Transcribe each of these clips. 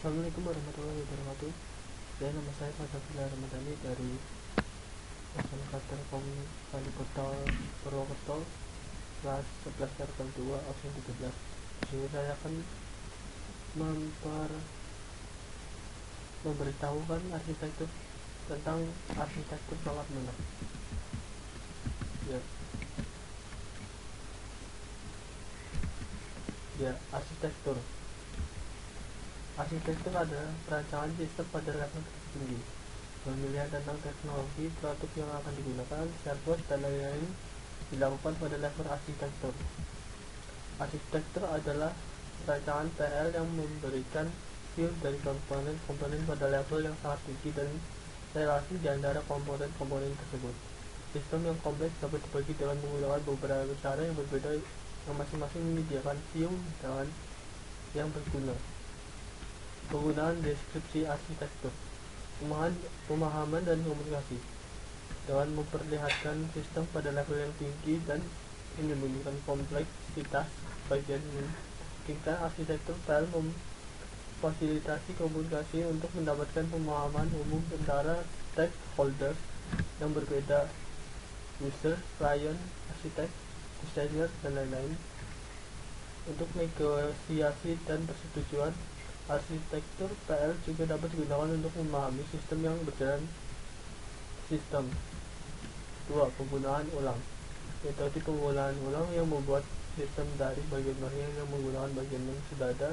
Assalamualaikum warahmatullahi wabarakatuh. Nama saya Fazafila Ramadhani dari SMK Telkom Kaliportal Purwokerto, kelas 11 Circle 2 absen 13. Di sini saya akan memberitahukan arsitektur tentang arsitektur bangunan lunak. Arsitektur adalah perancangan sistem pada level tertinggi. Pemilihan tentang teknologi, produk yang akan digunakan, server, dan lain-lain dilakukan pada level arsitektur. Arsitektur adalah perancangan PL yang memberikan view dari komponen-komponen pada level yang sangat tinggi dan relasi di antara komponen-komponen tersebut. Sistem yang kompleks dapat dibagi dengan menggunakan beberapa cara yang berbeda yang masing-masing menyediakan view dengan yang berguna. Penggunaan deskripsi arsitektur, pemahaman dan komunikasi dengan memperlihatkan sistem pada level yang tinggi dan menyembunyikan kompleksitas bagian memungkinkan arsitektur PL memfasilitasi komunikasi untuk mendapatkan pemahaman umum antara stakeholders yang berbeda, user, klien, arsitek, desainer, dan lain-lain. Untuk negosiasi dan persetujuan, arsitektur PL juga dapat digunakan untuk memahami sistem yang berjalan. Sistem 2. Penggunaan ulang. Metode penggunaan ulang yang membuat sistem dari bagian-bagian yang menggunakan bagian yang sudah ada.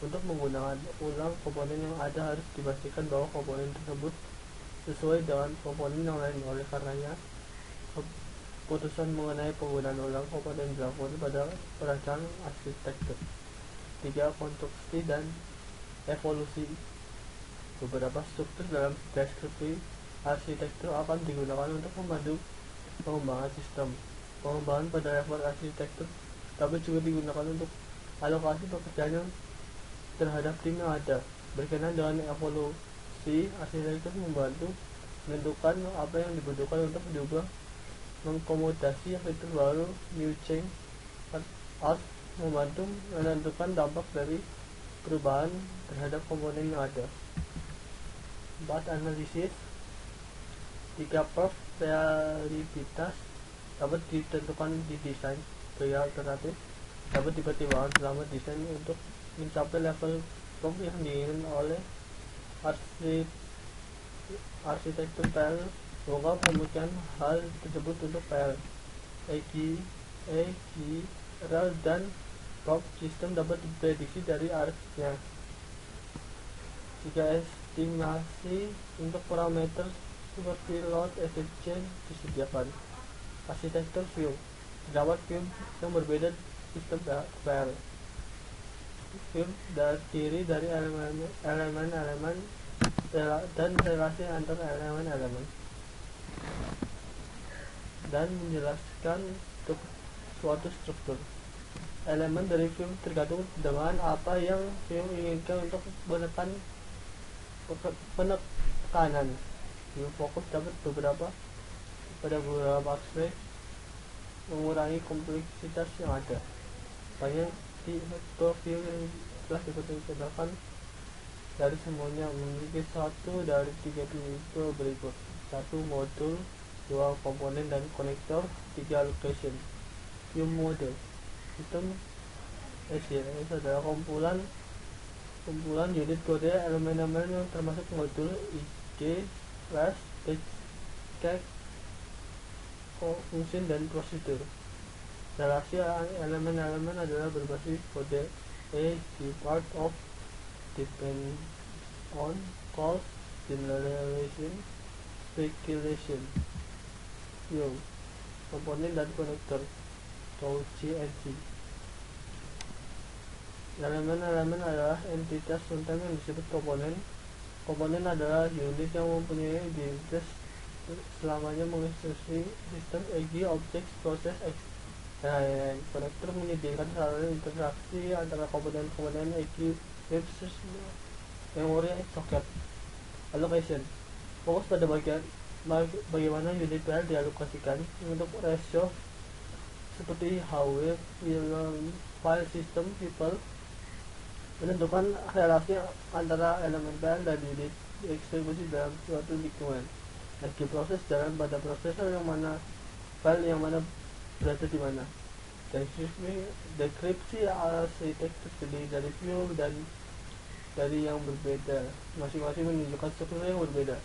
Untuk menggunakan ulang komponen yang ada, harus dipastikan bahwa komponen tersebut sesuai dengan komponen yang lain. Oleh karenanya, keputusan mengenai penggunaan ulang komponen dilakukan pada perancangan arsitektur. 3. Konstruksi dan evolusi. Beberapa struktur dalam deskripsi arsitektur akan digunakan untuk membantu pengembangan sistem. Pengembangan pada level arsitektur dapat juga digunakan untuk alokasi pekerjaan terhadap tim yang ada. Berkenaan dengan evolusi, arsitektur membantu menentukan apa yang dibutuhkan untuk diubah, mengakomodasi fitur baru. New change art membantu menentukan dampak dari perubahan terhadap komponen yang ada. 4. Analisis. 3. Proof reliabilitas dapat ditentukan di desain. Gaya alternatif dapat dipertimbangkan selama desain untuk mencapai level proof yang diinginkan oleh arsitektur PL. Mengungkap pemikiran hal tersebut untuk PL, RAL dan proof sistem dapat diprediksi dari arsnya. 3. Estimasi. Untuk parameter seperti load efficient disediakan. Arsitektur view. Terdapat view yang berbeda sistem PL. View terdiri dari elemen-elemen dan relasi antar elemen-elemen, dan menjelaskan untuk suatu struktur. Elemen dari view tergantung dengan apa yang view inginkan untuk penekanan. View fokus dapat pada beberapa aspek, mengurangi kompleksitas yang ada. Banyak tipe view yang telah dipertimbangkan dari semuanya memiliki satu dari 3 tipe berikut: 1. Modul, 2. Komponen dan konektor, 3. Location. View model. Sistem SYS adalah kumpulan unit kode elemen-elemen yang termasuk modul, IG, class, cake, function, dan prosedur. Relasi elemen-elemen adalah berbasis kode A, G, part of, depend on, calls, generalization, speculation. View, komponen dan konektor, GNC. Elemen-elemen adalah entitas runtime yang disebut komponen. Komponen adalah unit yang mempunyai identitas selamanya menginstruksi sistem, e.g. objects, proses, lain-lain. Konektor menyediakan saluran interaksi antara komponen-komponen, e.g. webs, memori, soket. Allocation. Fokus pada bagaimana unit PL dialokasikan untuk rasio seperti hardware, file system, people, menentukan relasi antara elemen parent dan dieksekusi dalam suatu lingkungan. Lagi proses jalan pada prosesor yang mana file yang mana berada di mana. Deskripsi arsitektur terdiri dari view dan dari yang berbeda, masing-masing menunjukkan struktur yang berbeda.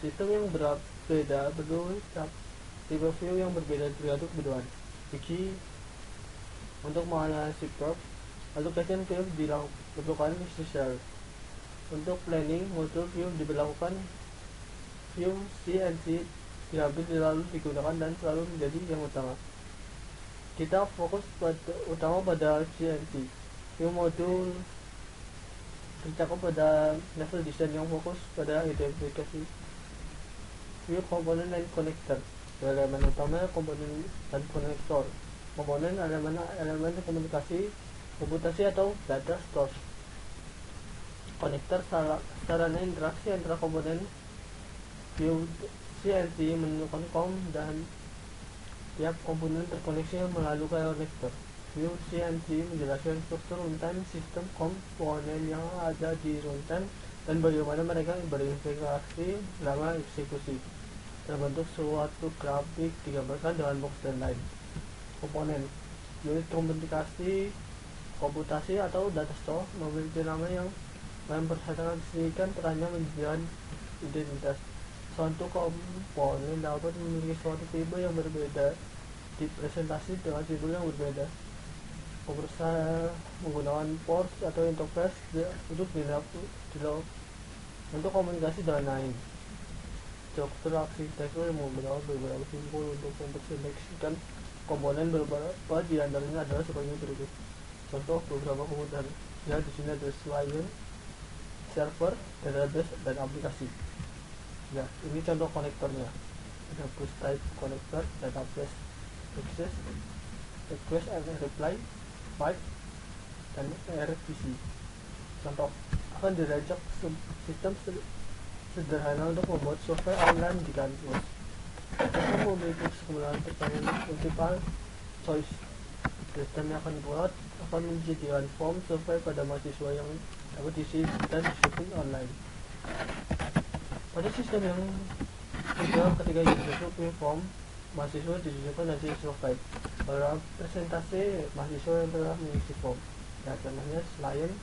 Sistem yang berbeda berdua tipe view yang berbeda tergantung kebutuhan. Iki untuk menganalisis prop, allocation view dilakukan secara untuk planning modul view diberlakukan view CNC diambil lalu digunakan dan selalu menjadi yang utama. Kita fokus utama pada CNC. View modul tercakup pada level desain yang fokus pada identifikasi view komponen dan konektor. Elemen utama komponen dan konektor. Komponen elemen komunikasi, komputasi atau data source. Konektor sarana interaksi antara komponen. View CNC menunjukkan COM dan tiap komponen terkoneksi melalui konektor. View CNC menjelaskan struktur runtime sistem komponen yang ada di runtime dan bagaimana mereka berinteraksi selama eksekusi. Terbentuk suatu grafik digambarkan dengan box dan line. Komponen unit komunikasi, komputasi atau data store memiliki nama yang mempresentasikan perannya menjadi identitas. Suatu komponen dapat memiliki suatu tipe yang berbeda dipresentasi dengan simbol yang berbeda. Komputer menggunakan ports atau interface untuk komunikasi dengan lain. Struktur arsitektur yang menggunakan beberapa simbol untuk mempresentasikan komponen beberapa di antaranya adalah sebagai berikut. Contoh beberapa komputer. Ya, di sini ada client, server, database, dan aplikasi. Ya, ini contoh konektornya. Ada bus type connector, database, access, request and reply, pipe, dan RPC. Contoh akan dirancang sistem sederhana untuk membuat software online di kampus. Sistem memiliki sekumpulan pertanyaan multiple choice. Sistem yang akan dibuat akan menyediakan form software pada mahasiswa yang dapat diisi dan disusun online. Pada sistem yang kedua, ketika user form, mahasiswa disusun dan diisi software. Pada presentasi mahasiswa yang telah mengisi form, ya contohnya client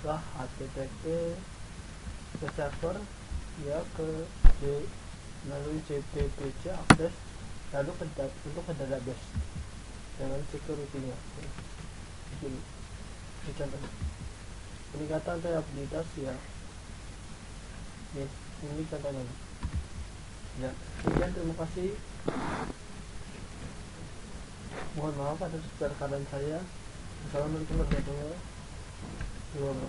lah HTTP ke server, ya ke melalui JPBC akses lalu untuk ke database dengan security-nya. Ini contohnya. Peningkatan reliabilitas ya. Ini contohnya. Ya, sekian, terima kasih. Mohon maaf atas perkataan saya. Assalamualaikum warahmatullahi wabarakatuh.